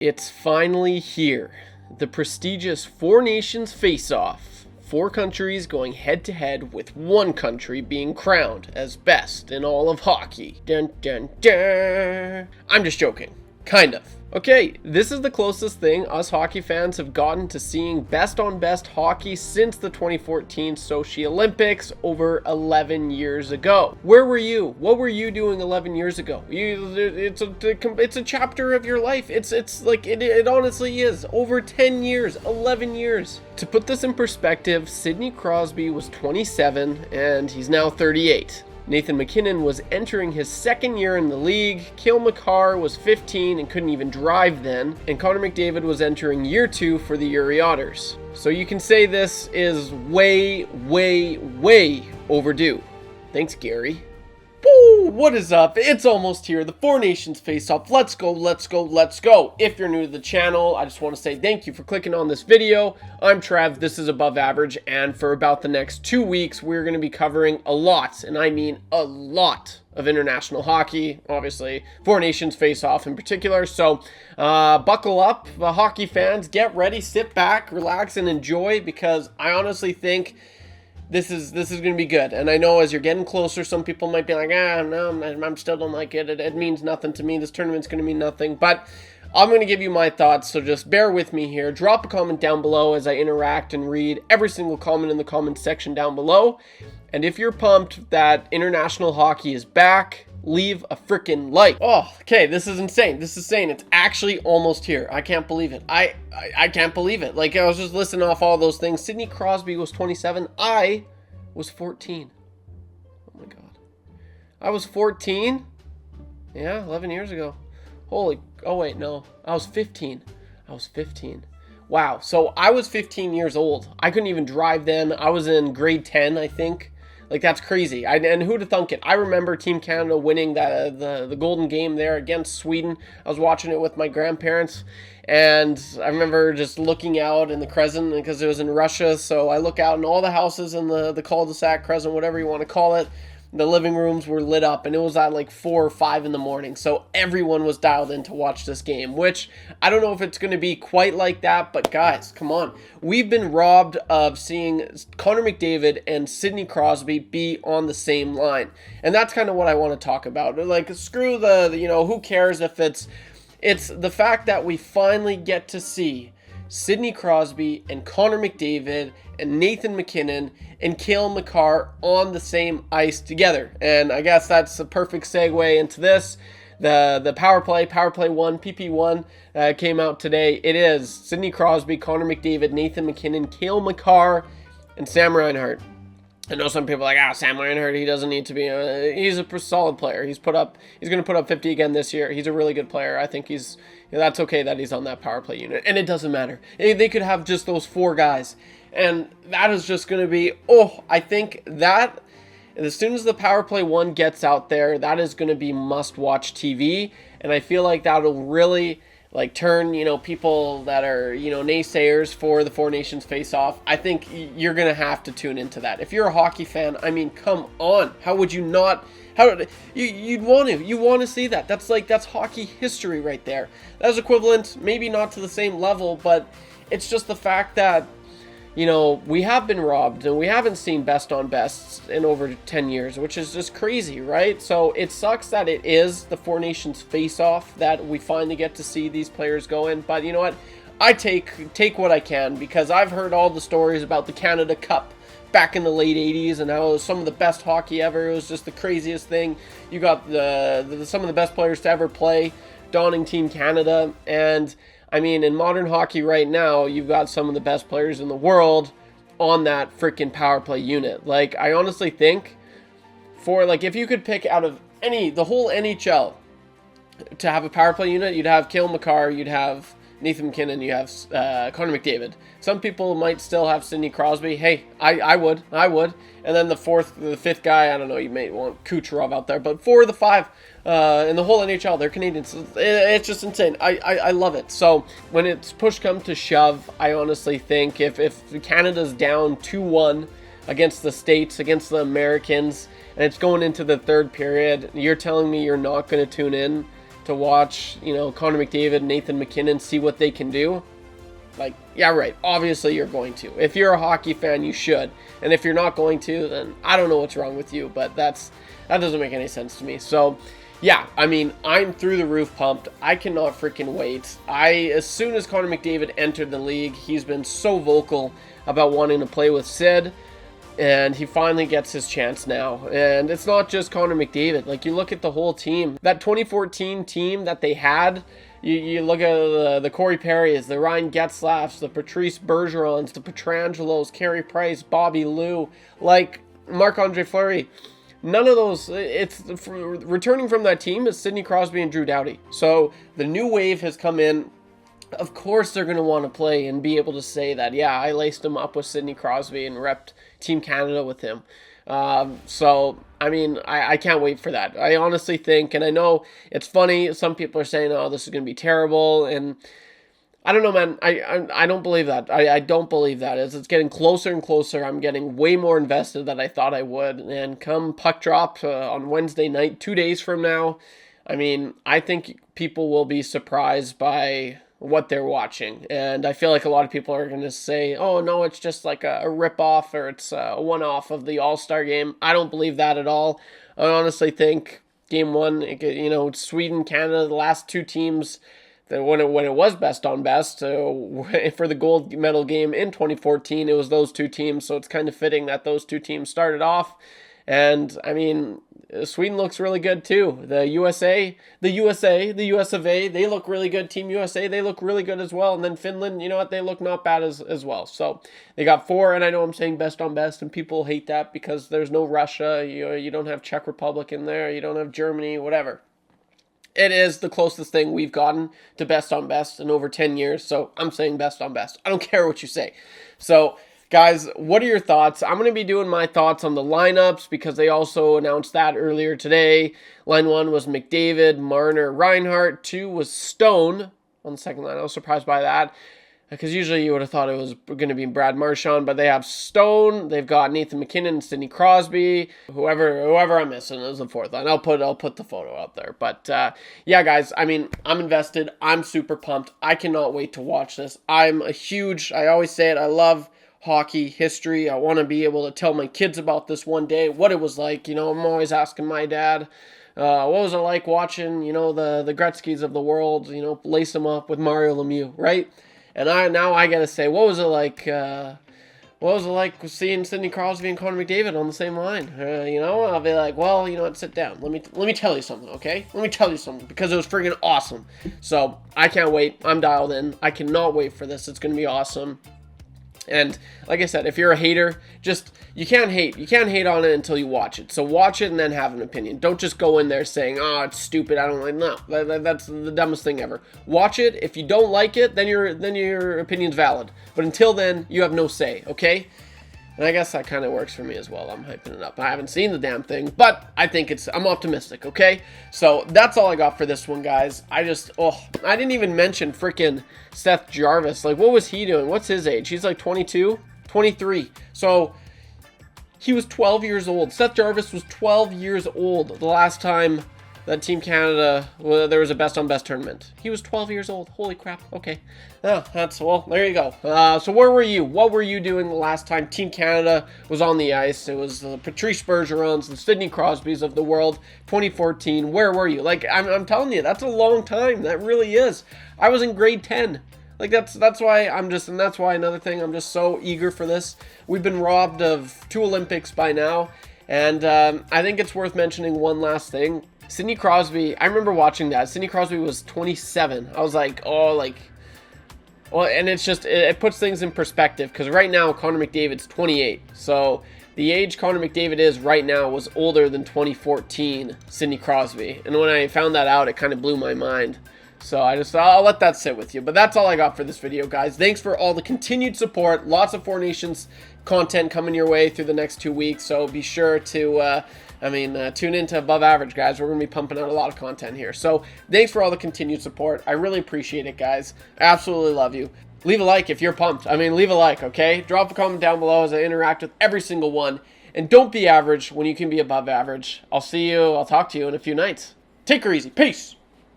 It's finally here. The prestigious Four Nations Faceoff. 4 countries going head to head with 1 country being crowned as best in all of hockey. Dun dun dun. I'm just joking. Kind of. Okay, this is the closest thing us hockey fans have gotten to seeing best on best hockey since the 2014 Sochi Olympics over 11 years ago. Where were you? What were you doing 11 years ago? It's a chapter of your life. It's like it honestly is. Over 10 years, 11 years. To put this in perspective, Sidney Crosby was 27 and he's now 38. Nathan MacKinnon was entering his 2nd year in the league, Cale Makar was 15 and couldn't even drive then, and Connor McDavid was entering year 2 for the Erie Otters. So you can say this is way overdue. Thanks, Gary. Woo! What is up? It's almost here. The Four Nations Face-Off. Let's go, let's go, let's go. If you're new to the channel, I just want to say thank you for clicking on this video. I'm Trev. This is Above Average, and for about the next 2 weeks, we're going to be covering a lot, and I mean a lot, of international hockey. Obviously, Four Nations Face-Off in particular. So buckle up, hockey fans. Get ready, sit back, relax, and enjoy, because I honestly think this is going to be good. And I know as you're getting closer, some people might be like, no, I'm still don't like it. It means nothing to me. This tournament's going to mean nothing. But I'm going to give you my thoughts, so just bear with me here. Drop a comment down below as I interact and read every single comment in the comment section down below. And if you're pumped that international hockey is back, leave a freaking like. Oh, okay, this is insane. This is insane. It's actually almost here. I can't believe it. I can't believe it. Like, I was just listing off all those things. Sidney Crosby was 27. I was 14. Oh my god. I was 14? Yeah, 11 years ago. Holy, oh wait, no. I was 15. I was 15. Wow, so I was 15 years old. I couldn't even drive then. I was in grade 10, I think. Like, that's crazy. And who'd have thunk it? I remember Team Canada winning the golden game there against Sweden. I was watching it with my grandparents, and I remember just looking out in the Crescent, because it was in Russia, so I look out in all the houses in the cul-de-sac, Crescent, whatever you want to call it. The living rooms were lit up, and it was at like 4 or 5 in the morning, so everyone was dialed in to watch this game, which I don't know if it's going to be quite like that, but guys, come on. We've been robbed of seeing Connor McDavid and Sidney Crosby be on the same line, and that's kind of what I want to talk about. Like, screw the who cares if it's the fact that we finally get to see Sidney Crosby and Connor McDavid and Nathan MacKinnon and Cale Makar on the same ice together. And I guess that's the perfect segue into this. The power play 1, PP1 came out today. It is Sidney Crosby, Connor McDavid, Nathan MacKinnon, Cale Makar, and Sam Reinhart. I know some people are like, Sam Reinhart, he doesn't need to be. He's a solid player. He's going to put up 50 again this year. He's a really good player. I think that's okay that he's on that power play unit. And it doesn't matter. They could have just those 4 guys. And that is just going to be, I think that as soon as the power play 1 gets out there, that is going to be must-watch TV. And I feel like that'll really turn, people that are, naysayers for the Four Nations Face-Off. I think you're going to have to tune into that. If you're a hockey fan, I mean, come on. How would you not? You'd want to. You want to see that. That's hockey history right there. That's equivalent, maybe not to the same level, but it's just the fact that, we have been robbed and we haven't seen best on bests in over 10 years, which is just crazy, right? So it sucks that it is the Four Nations Face-Off that we finally get to see these players go in. But you know what? I take what I can, because I've heard all the stories about the Canada Cup back in the late 80s and how it was some of the best hockey ever. It was just the craziest thing. You got some of the best players to ever play donning Team Canada, and I mean, in modern hockey right now, you've got some of the best players in the world on that freaking power play unit. Like, I honestly think if you could pick out of the whole NHL to have a power play unit, you'd have Cale Makar, you'd have Nathan MacKinnon, you have Connor McDavid. Some people might still have Sidney Crosby. Hey, I would. And then the 5th guy, I don't know, you may want Kucherov out there, but 4 of the 5 in the whole NHL, they're Canadians. It's just insane. I love it. So when it's push come to shove, I honestly think if Canada's down 2-1 against the States, against the Americans, and it's going into the 3rd period, you're telling me you're not going to tune in to watch, you know, Connor McDavid, Nathan MacKinnon, see what they can do, like, yeah, right, obviously you're going to. If you're a hockey fan, you should. And if you're not going to, then I don't know what's wrong with you, but that doesn't make any sense to me. So, yeah, I mean, I'm through the roof pumped. I cannot freaking wait. As soon as Connor McDavid entered the league, he's been so vocal about wanting to play with Sid, and he finally gets his chance now. And it's not just Connor McDavid. Like, you look at the whole team. That 2014 team that they had, you look at the Corey Perrys, the Ryan Getzlaffs, the Patrice Bergerons, the Petrangelos, Carey Price, Bobby Lou, like Marc-Andre Fleury. None of those, returning from that team is Sidney Crosby and Drew Doughty. So the new wave has come in. Of course they're going to want to play and be able to say that, yeah, I laced him up with Sidney Crosby and repped Team Canada with him. So, I mean, I can't wait for that. I honestly think, and I know it's funny, some people are saying, oh, this is going to be terrible, and I don't know, man. I don't believe that. I don't believe that. As it's getting closer and closer, I'm getting way more invested than I thought I would. And come puck drop on Wednesday night, 2 days from now, I mean, I think people will be surprised by what they're watching. And I feel like a lot of people are going to say, oh, no, it's just like a rip-off or it's a one-off of the All-Star game. I don't believe that at all. I honestly think Game 1, you know, Sweden, Canada, the last two teams, when it was best on best for the gold medal game in 2014, it was those two teams. So it's kind of fitting that those two teams started off. And I mean, Sweden looks really good too. The US of A, they look really good. Team USA, they look really good as well. And then Finland, you know what, they look not bad as well. So they got 4, and I know I'm saying best on best, and people hate that because there's no Russia. You don't have Czech Republic in there. You don't have Germany, whatever. It is the closest thing we've gotten to best on best in over 10 years. So I'm saying best on best. I don't care what you say. So guys, what are your thoughts? I'm going to be doing my thoughts on the lineups because they also announced that earlier today. Line 1 was McDavid, Marner, Reinhart. 2 was Stone on the second line. I was surprised by that because usually you would have thought it was going to be Brad Marchand, but they have Stone. They've got Nathan MacKinnon and Sidney Crosby. Whoever I'm missing is the fourth line. I'll put the photo out there. But yeah, guys, I mean, I'm invested. I'm super pumped. I cannot wait to watch this. I always say it, I love hockey history. I want to be able to tell my kids about this one day, what it was like. You know, I'm always asking my dad, what was it like watching, you know, the Gretzkys of the world, you know, lace them up with Mario Lemieux, right? And now I gotta say, what was it like seeing Sidney Crosby and Connor McDavid on the same line? You know, I'll be like, well, you know what, sit down. Let me tell you something, okay? Let me tell you something, because it was freaking awesome. So I can't wait. I'm dialed in. I cannot wait for this. It's gonna be awesome. And like I said, if you're a hater, you can't hate. You can't hate on it until you watch it. So watch it and then have an opinion. Don't just go in there saying, oh, it's stupid, I don't like. No, that's the dumbest thing ever. Watch it. If you don't like it, then your opinion's valid. But until then, you have no say, okay? And I guess that kind of works for me as well. I'm hyping it up. I haven't seen the damn thing, but I think I'm optimistic, okay? So that's all I got for this one, guys. I didn't even mention freaking Seth Jarvis. Like, what was he doing? What's his age? He's like 22, 23. So he was 12 years old. Seth Jarvis was 12 years old the last time that Team Canada, there was a best on best tournament. He was 12 years old. Holy crap. Okay. Yeah, well, there you go. So where were you? What were you doing the last time Team Canada was on the ice? It was the Patrice Bergerons, the Sidney Crosbys of the world, 2014. Where were you? Like, I'm telling you, that's a long time. That really is. I was in grade 10. Like, that's why and that's why another thing, I'm just so eager for this. We've been robbed of 2 Olympics by now. And I think it's worth mentioning one last thing. Sidney Crosby, I remember watching that. Sidney Crosby was 27. I was like, well, and it's just, it puts things in perspective, because right now Connor McDavid's 28. So the age Connor McDavid is right now was older than 2014 Sidney Crosby. And when I found that out, it kind of blew my mind. So I'll let that sit with you. But that's all I got for this video, guys. Thanks for all the continued support. Lots of Four Nations content coming your way through the next 2 weeks. So be sure to tune into Above Average, guys. We're going to be pumping out a lot of content here. So thanks for all the continued support. I really appreciate it, guys. I absolutely love you. Leave a like if you're pumped. Leave a like, okay? Drop a comment down below as I interact with every single one. And don't be average when you can be above average. I'll talk to you in a few nights. Take her easy. Peace.